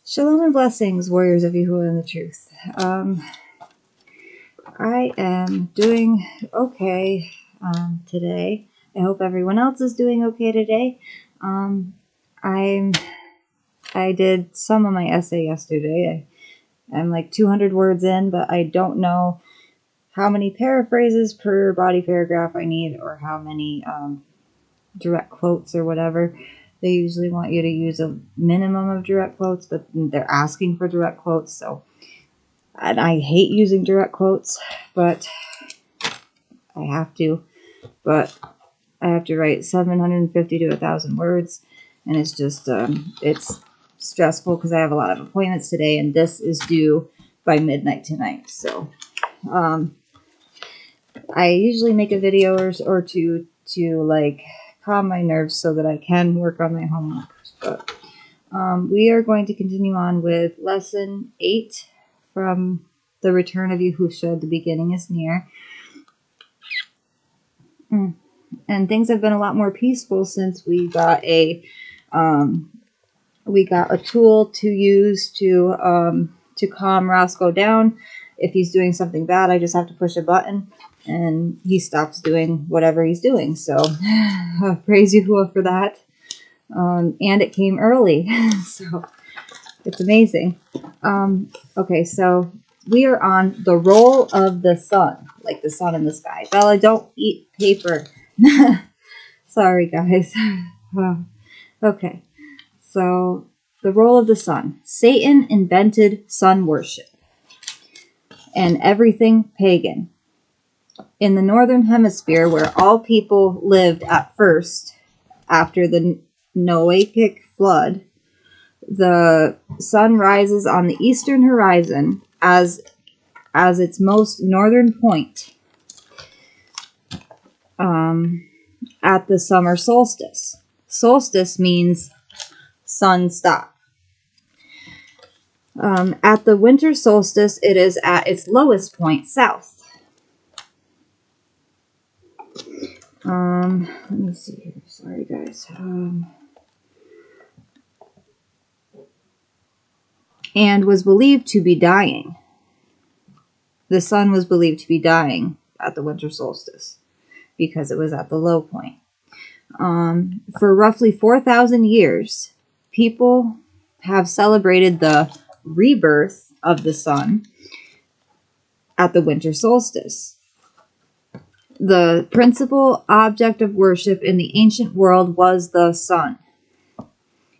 Shalom and blessings, warriors of Yahuwah and the truth. I am doing okay today. I hope everyone else is doing okay today. I did some of my essay yesterday. I'm like 200 words in, but I don't know how many paraphrases per body paragraph I need or how many direct quotes or whatever. They usually want you to use a minimum of direct quotes, but they're asking for direct quotes. And I hate using direct quotes, but I have to. But I have to write 750 to 1,000 words, and it's just it's stressful because I have a lot of appointments today, and this is due by midnight tonight. So I usually make a video or two to like calm my nerves so that I can work on my homework. But we are going to continue on with lesson 8 from the return of Yahusha. The beginning is near. And things have been a lot more peaceful since we got a tool to use to calm Roscoe down. If he's doing something bad, I just have to push a button and he stops doing whatever he's doing. So praise Yahuwah for that. And it came early. So it's amazing. Okay, so we are on the role of the sun, like the sun in the sky. Bella, don't eat paper. Sorry, guys. Okay, so the role of the sun. Satan invented sun worship and everything pagan. In the northern hemisphere, where all people lived at first after the Noachic flood, the sun rises on the eastern horizon as its most northern point at the summer solstice. Solstice means sun stop. At the winter solstice, it is at its lowest point south. Let me see here. Sorry, guys. And was believed to be dying. The sun was believed to be dying at the winter solstice because it was at the low point. For roughly 4,000 years, people have celebrated the rebirth of the sun at the winter solstice. The principal object of worship in the ancient world was the sun,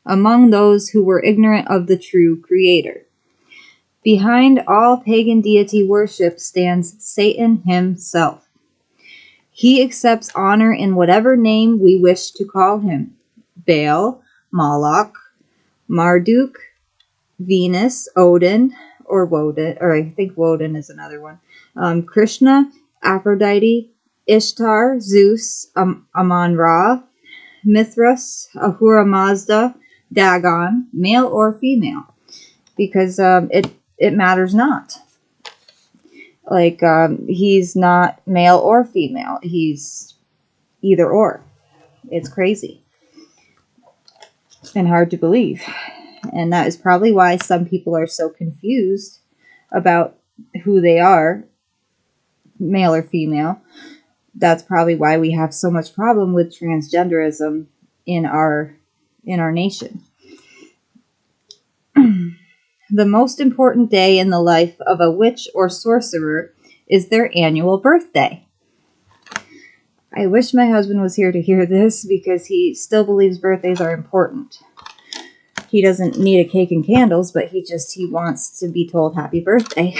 among those who were ignorant of the true Creator. Behind all pagan deity worship stands Satan himself. He accepts honor in whatever name we wish to call him. Baal, Moloch, Marduk, Venus, Odin, or Woden, or I think Woden is another one. Krishna, Aphrodite, Ishtar, Zeus, Amon-Ra, Mithras, Ahura Mazda, Dagon, male or female, because it matters not. Like, he's not male or female. He's either or. It's crazy and hard to believe. And that is probably why some people are so confused about who they are, male or female. That's probably why we have so much problem with transgenderism in our nation. The most important day in the life of a witch or sorcerer is their annual birthday. I wish my husband was here to hear this because he still believes birthdays are important. He doesn't need a cake and candles, but he wants to be told happy birthday.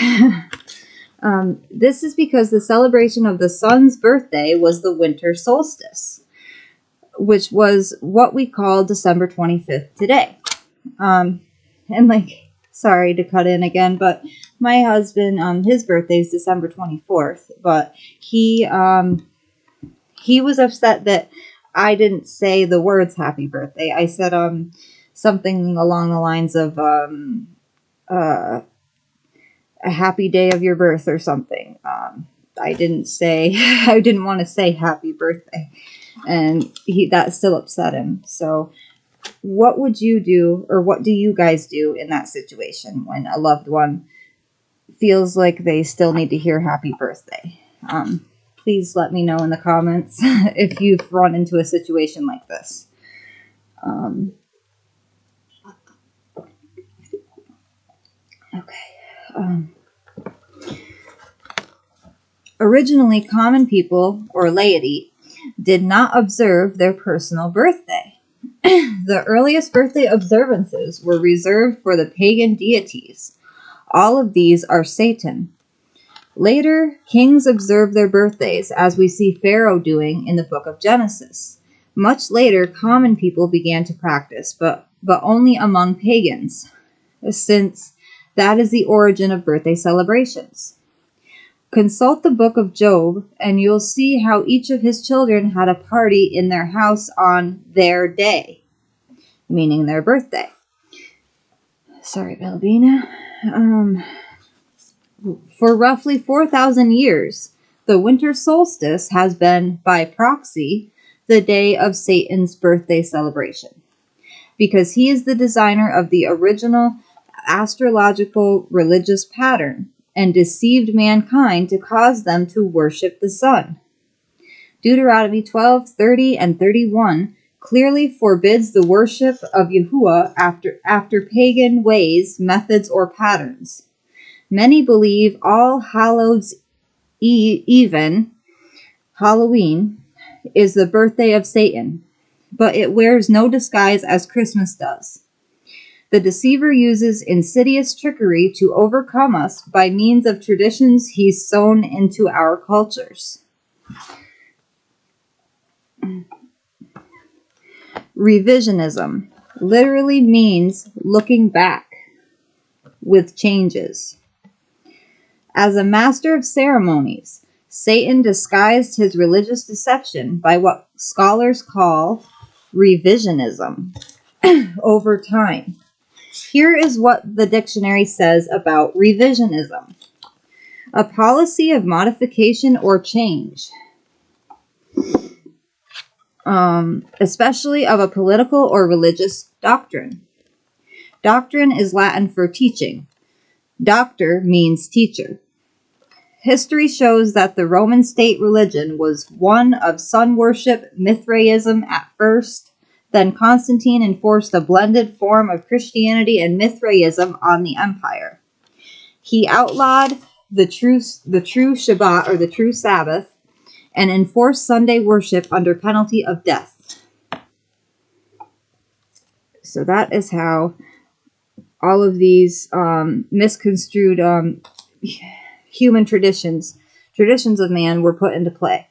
This is because the celebration of the sun's birthday was the winter solstice, which was what we call December 25th today. And sorry to cut in again, but my husband, his birthday is December 24th, but he was upset that I didn't say the words happy birthday. I said something along the lines of a happy day of your birth or something. I didn't want to say happy birthday, and that still upset him. So what would you do, or what do you guys do in that situation when a loved one feels like they still need to hear happy birthday? Please let me know in the comments if you've run into a situation like this. Okay. Originally, common people, or laity, did not observe their personal birthday. The earliest birthday observances were reserved for the pagan deities. All of these are Satan. Later, kings observed their birthdays, as we see Pharaoh doing in the book of Genesis. Much later, common people began to practice, but only among pagans, since that is the origin of birthday celebrations. Consult the book of Job, and you'll see how each of his children had a party in their house on their day, meaning their birthday. Sorry, Balbina. For roughly 4,000 years, the winter solstice has been, by proxy, the day of Satan's birthday celebration, because he is the designer of the original astrological religious pattern and deceived mankind to cause them to worship the sun. Deuteronomy 12, 30, and 31 clearly forbids the worship of Yahuwah after pagan ways, methods, or patterns. Many believe All Hallows Even, Halloween, is the birthday of Satan, but it wears no disguise as Christmas does. The deceiver uses insidious trickery to overcome us by means of traditions he's sewn into our cultures. Revisionism literally means looking back with changes. As a master of ceremonies, Satan disguised his religious deception by what scholars call revisionism over time. Here is what the dictionary says about revisionism: a policy of modification or change, especially of a political or religious doctrine. Doctrine is Latin for teaching. Doctor means teacher. History shows that the Roman state religion was one of sun worship, Mithraism at first. Then Constantine enforced a blended form of Christianity and Mithraism on the empire. He outlawed the true Shabbat, or the true Sabbath, and enforced Sunday worship under penalty of death. So that is how all of these misconstrued human traditions of man were put into play.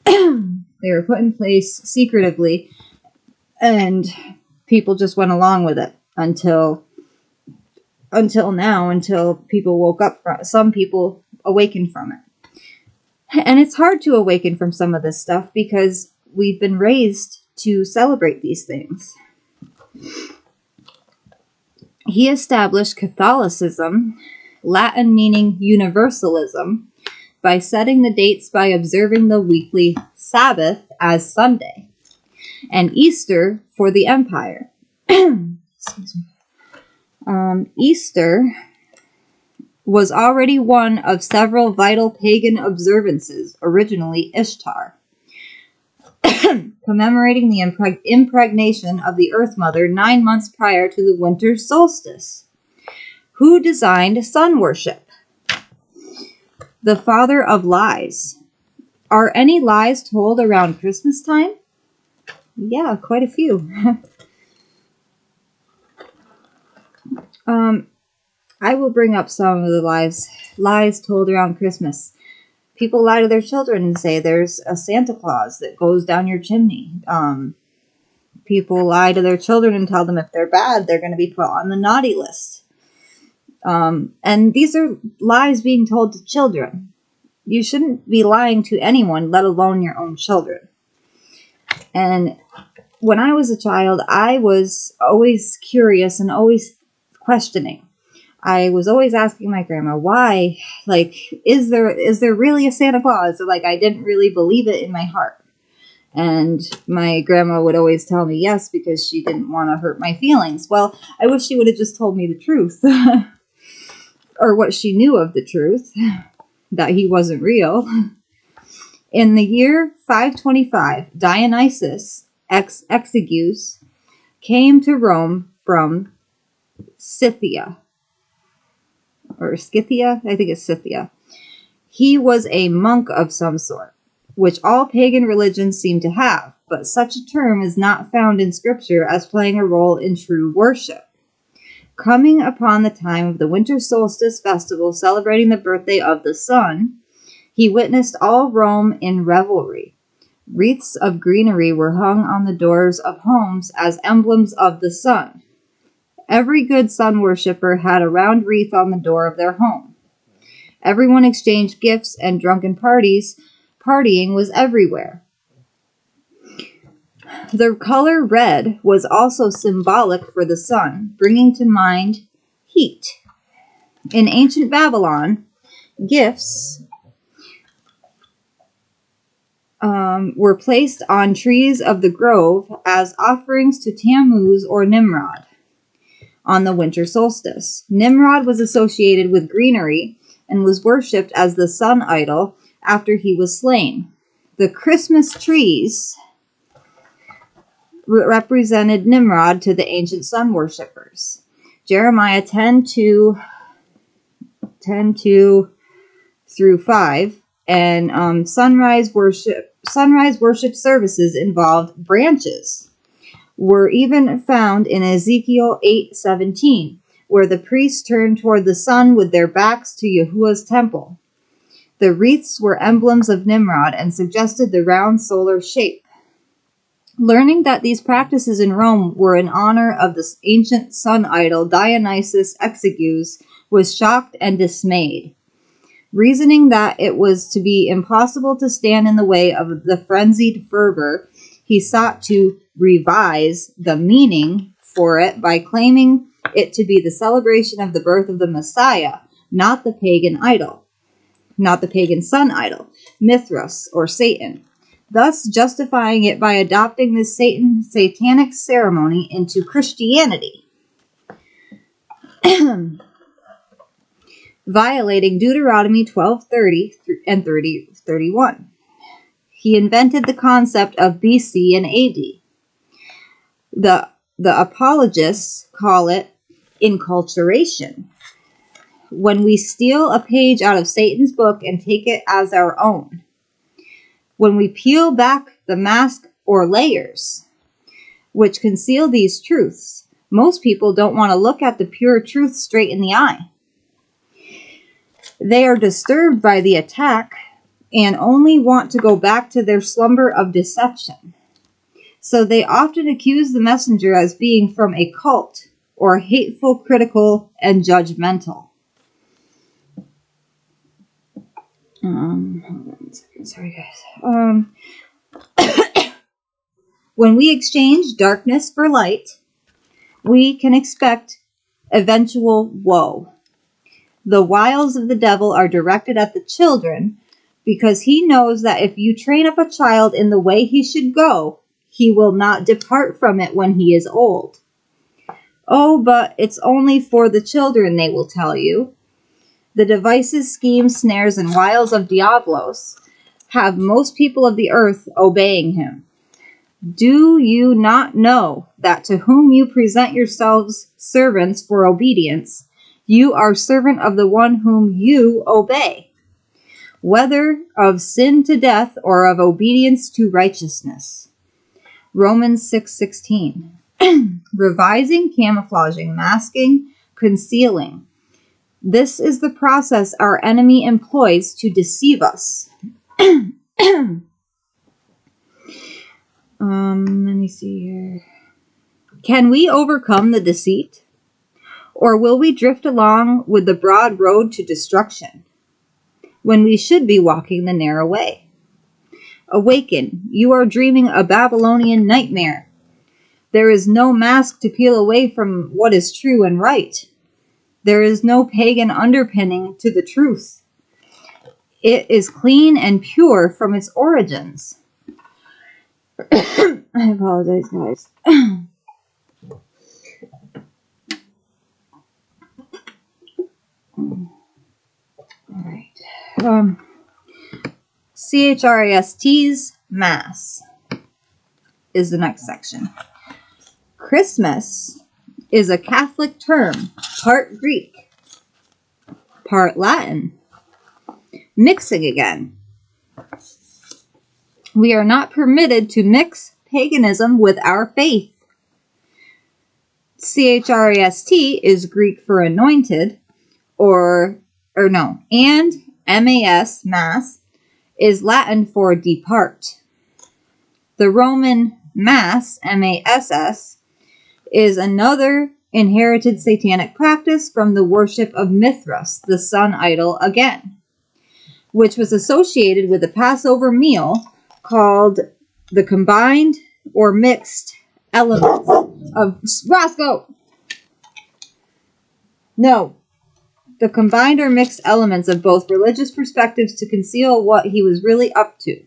They were put in place secretively, and people just went along with it until now, until people woke up from it. Some people awakened from it. And it's hard to awaken from some of this stuff because we've been raised to celebrate these things. He established Catholicism, Latin meaning universalism, by setting the dates by observing the weekly Sabbath as Sunday, and Easter for the empire. Easter was already one of several vital pagan observances, originally Ishtar, commemorating the impregnation of the Earth Mother 9 months prior to the winter solstice. Who designed sun worship? The father of lies. Are any lies told around Christmas time? Yeah, quite a few. I will bring up some of the lies told around Christmas. People lie to their children and say there's a Santa Claus that goes down your chimney. People lie to their children and tell them if they're bad, they're going to be put on the naughty list. And these are lies being told to children. You shouldn't be lying to anyone, let alone your own children. And when I was a child, I was always curious and always questioning. I was always asking my grandma, why? Like, is there really a Santa Claus? Like, I didn't really believe it in my heart. And my grandma would always tell me yes because she didn't want to hurt my feelings. Well, I wish she would have just told me the truth. Or what she knew of the truth, that he wasn't real. In the year 525, Dionysius Exiguus came to Rome from Scythia. Or Scythia? I think it's Scythia. He was a monk of some sort, which all pagan religions seem to have, but such a term is not found in Scripture as playing a role in true worship. Coming upon the time of the winter solstice festival celebrating the birthday of the sun, he witnessed all Rome in revelry. Wreaths of greenery were hung on the doors of homes as emblems of the sun. Every good sun worshipper had a round wreath on the door of their home. Everyone exchanged gifts and drunken parties. Partying was everywhere. The color red was also symbolic for the sun, bringing to mind heat. In ancient Babylon, gifts were placed on trees of the grove as offerings to Tammuz or Nimrod on the winter solstice. Nimrod was associated with greenery and was worshipped as the sun idol after he was slain. The Christmas trees represented Nimrod to the ancient sun worshippers. Jeremiah 10:2 through 5, and sunrise worship services involved branches were even found in Ezekiel 8:17, where the priests turned toward the sun with their backs to Yahuwah's temple. The wreaths were emblems of Nimrod and suggested the round solar shape. Learning that these practices in Rome were in honor of this ancient sun idol, Dionysius Exiguus was shocked and dismayed. Reasoning that it was to be impossible to stand in the way of the frenzied fervor, he sought to revise the meaning for it by claiming it to be the celebration of the birth of the Messiah, not the pagan sun idol, Mithras or Satan, thus justifying it by adopting this satanic ceremony into Christianity, violating Deuteronomy 12:30 and 30:31. He invented the concept of BC and AD. The apologists call it inculturation, when we steal a page out of Satan's book and take it as our own. When we peel back the mask or layers which conceal these truths, most people don't want to look at the pure truth straight in the eye. They are disturbed by the attack and only want to go back to their slumber of deception. So they often accuse the messenger as being from a cult or hateful, critical, and judgmental. Hold on a second. Sorry, guys. When we exchange darkness for light, we can expect eventual woe. The wiles of the devil are directed at the children because he knows that if you train up a child in the way he should go, he will not depart from it when he is old. Oh, but it's only for the children, they will tell you. The devices, schemes, snares, and wiles of Diablos have most people of the earth obeying him. Do you not know that to whom you present yourselves servants for obedience, you are servant of the one whom you obey, whether of sin to death or of obedience to righteousness? Romans 6:16. Revising, camouflaging, masking, concealing. This is the process our enemy employs to deceive us. Let me see here. Can we overcome the deceit? Or will we drift along with the broad road to destruction, when we should be walking the narrow way? Awaken, you are dreaming a Babylonian nightmare. There is no mask to peel away from what is true and right. There is no pagan underpinning to the truth. It is clean and pure from its origins. I apologize, guys. Alright. CHRIST's Mass is the next section. Christmas is a Catholic term, part Greek, part Latin. Mixing again. We are not permitted to mix paganism with our faith. CHRIST is Greek for anointed, and MAS, Mass, is Latin for depart. The Roman Mass, MASS, is another inherited satanic practice from the worship of Mithras, the sun idol again, which was associated with a Passover meal called the combined or mixed elements of Roscoe. No. The combined or mixed elements of both religious perspectives to conceal what he was really up to.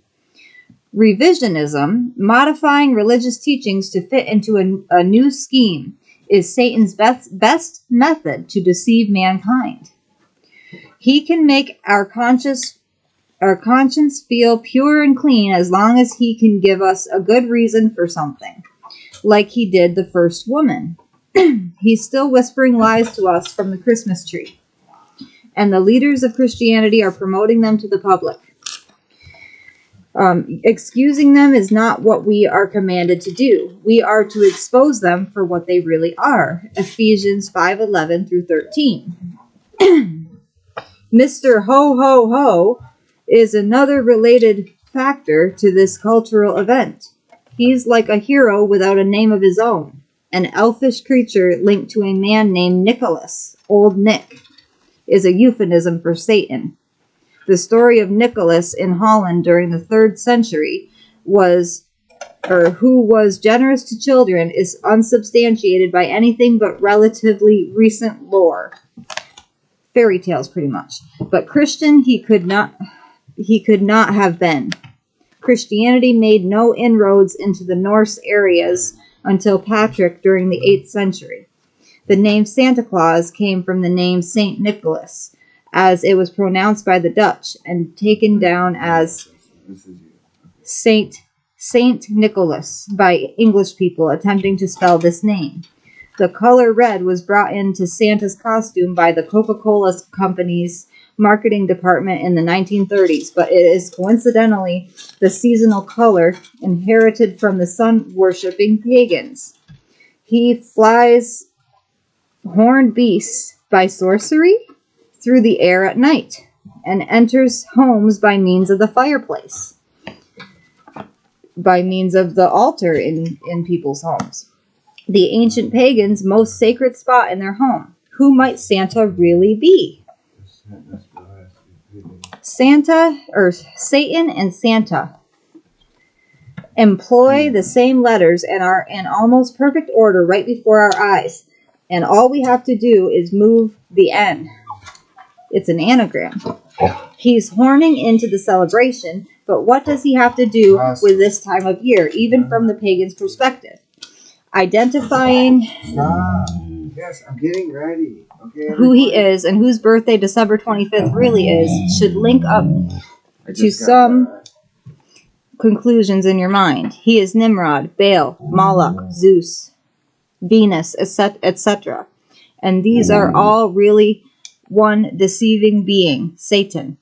Revisionism, modifying religious teachings to fit into a new scheme, is Satan's best method to deceive mankind. He can make our conscience feel pure and clean as long as he can give us a good reason for something, like he did the first woman. He's still whispering lies to us from the Christmas tree, and the leaders of Christianity are promoting them to the public. Excusing them is not what we are commanded to do. We are to expose them for what they really are. Ephesians 5:11 through 13. Mr. Ho Ho Ho is another related factor to this cultural event. He's like a hero without a name of his own, an elfish creature linked to a man named Nicholas. Old Nick is a euphemism for Satan. The story of Nicholas in Holland during the 3rd century who was generous to children is unsubstantiated by anything but relatively recent lore. Fairy tales, pretty much. But Christian he could not have been. Christianity made no inroads into the Norse areas until Patrick during the 8th century. The name Santa Claus came from the name Saint Nicholas, as it was pronounced by the Dutch and taken down as Saint Nicholas by English people attempting to spell this name. The color red was brought into Santa's costume by the Coca-Cola Company's marketing department in the 1930s, but it is coincidentally the seasonal color inherited from the sun-worshipping pagans. He flies horned beasts by sorcery through the air at night and enters homes by means of the fireplace, by means of the altar in people's homes. The ancient pagans' most sacred spot in their home. Who might Santa really be? Satan and Santa employ the same letters and are in almost perfect order right before our eyes. And all we have to do is move the N. It's an anagram. He's horning into the celebration, but what does he have to do with this time of year, even from the pagan's perspective? Identifying Yes, I'm getting ready. Okay, who he is and whose birthday December 25th really is should link up to some conclusions in your mind. He is Nimrod, Baal, Moloch, Zeus, Venus, etc. And these are all really one deceiving being, Satan.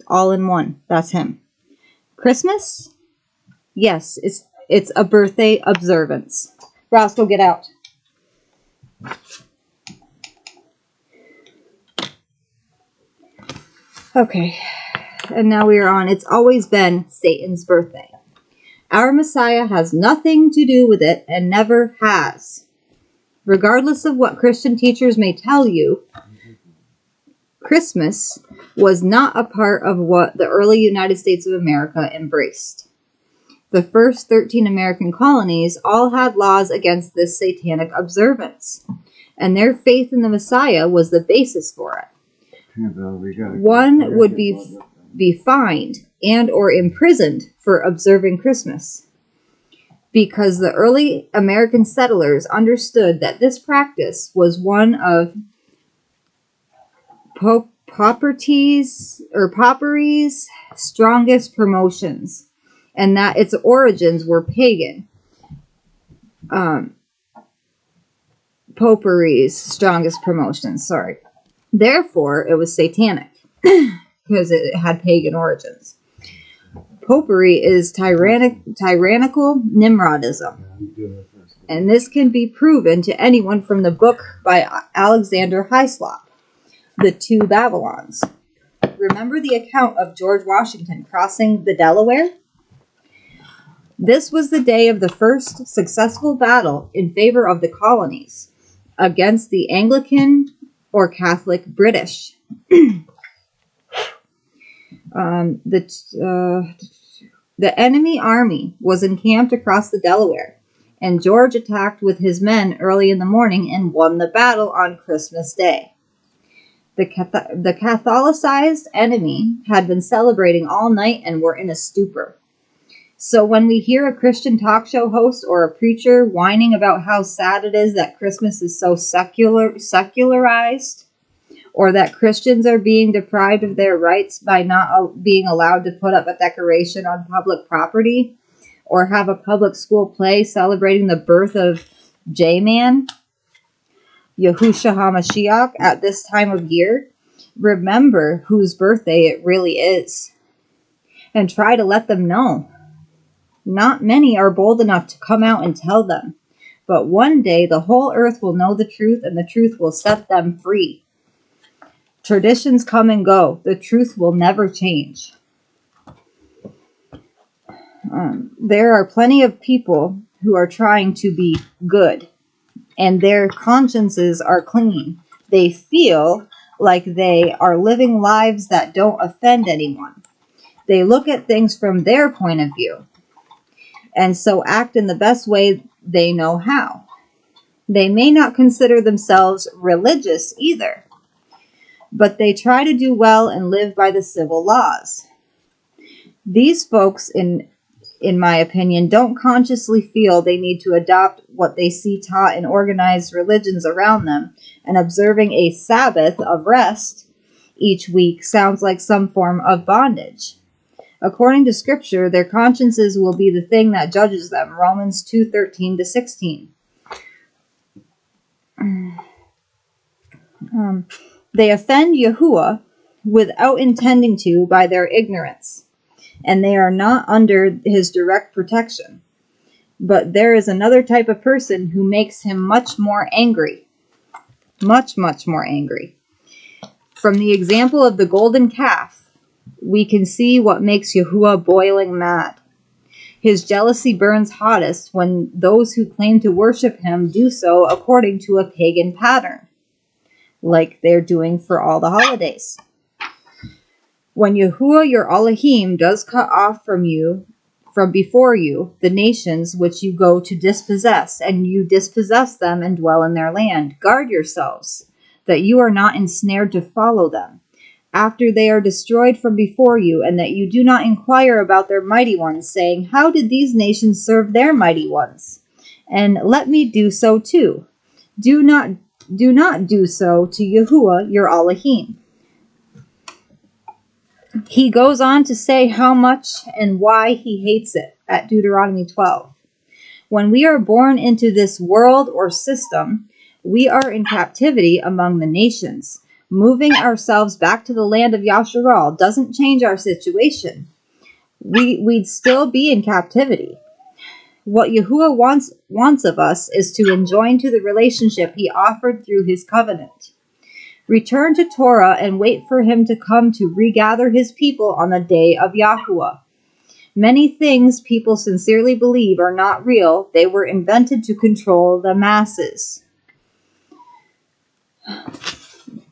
All in one. That's him. Christmas? Yes, it's a birthday observance. Roscoe, get out. Okay, and now we are on. It's always been Satan's birthday. Our Messiah has nothing to do with it and never has. Regardless of what Christian teachers may tell you, Christmas was not a part of what the early United States of America embraced. The first 13 American colonies all had laws against this satanic observance, and their faith in the Messiah was the basis for it. One would be fined and or imprisoned for observing Christmas. because the early American settlers understood that this practice was one of Poppery's strongest promotions, and that its origins were pagan. Popery's strongest promotions, sorry. Therefore, it was satanic, because it had pagan origins. Popery is tyrannical Nimrodism, and this can be proven to anyone from the book by Alexander Hyslop, The Two Babylons. Remember the account of George Washington crossing the Delaware? This was the day of the first successful battle in favor of the colonies against the Anglican or Catholic British. The enemy army was encamped across the Delaware, and George attacked with his men early in the morning and won the battle on Christmas Day. The Catholicized enemy had been celebrating all night and were in a stupor. So when we hear a Christian talk show host or a preacher whining about how sad it is that Christmas is so secularized, or that Christians are being deprived of their rights by not being allowed to put up a decoration on public property, or have a public school play celebrating the birth of J-Man, Yahusha HaMashiach, at this time of year, remember whose birthday it really is, and try to let them know. Not many are bold enough to come out and tell them, but one day the whole earth will know the truth, and the truth will set them free. Traditions come and go. The truth will never change. There are plenty of people who are trying to be good, and their consciences are clean. They feel like they are living lives that don't offend anyone. They look at things from their point of view, and so act in the best way they know how. They may not consider themselves religious either, but they try to do well and live by the civil laws. These folks, in my opinion, don't consciously feel they need to adopt what they see taught in organized religions around them, and observing a Sabbath of rest each week sounds like some form of bondage. According to Scripture, their consciences will be the thing that judges them. Romans 2:13-16. They offend Yahuwah without intending to by their ignorance, and they are not under his direct protection. But there is another type of person who makes him much more angry. Much, much more angry. From the example of the golden calf, we can see what makes Yahuwah boiling mad. His jealousy burns hottest when those who claim to worship him do so according to a pagan pattern, like they're doing for all the holidays. When Yahuwah your Elohim does cut off from before you the nations which you go to dispossess, and you dispossess them and dwell in their land, guard yourselves, that you are not ensnared to follow them, after they are destroyed from before you, and that you do not inquire about their mighty ones, saying, how did these nations serve their mighty ones? And let me do so too. Do not do so to Yahuwah your Elohim. He goes on to say how much and why he hates it at Deuteronomy 12. When we are born into this world or system, we are in captivity among the nations. Moving ourselves back to the land of Yasharal doesn't change our situation. We'd still be in captivity. What Yahuwah wants of us is to enjoin to the relationship he offered through his covenant. Return to Torah and wait for him to come to regather his people on the day of Yahuwah. Many things people sincerely believe are not real. They were invented to control the masses.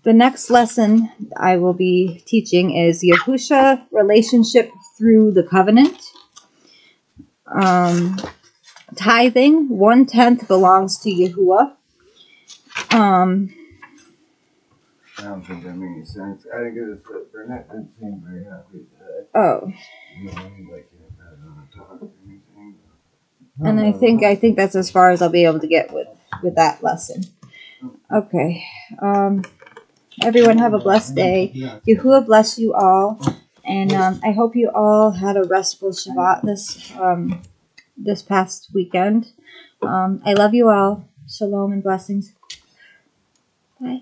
The next lesson I will be teaching is Yahusha relationship through the covenant. Tithing, 1/10 belongs to Yahuwah. I don't think that made any sense. I didn't get it. Burnett didn't seem very happy today. Oh. You know, like you had on the talk or anything. And I think that's as far as I'll be able to get with that lesson. Okay. Everyone have a blessed day. Yahuwah bless you all. And I hope you all had a restful Shabbat this past weekend. I love you all. Shalom and blessings. Bye.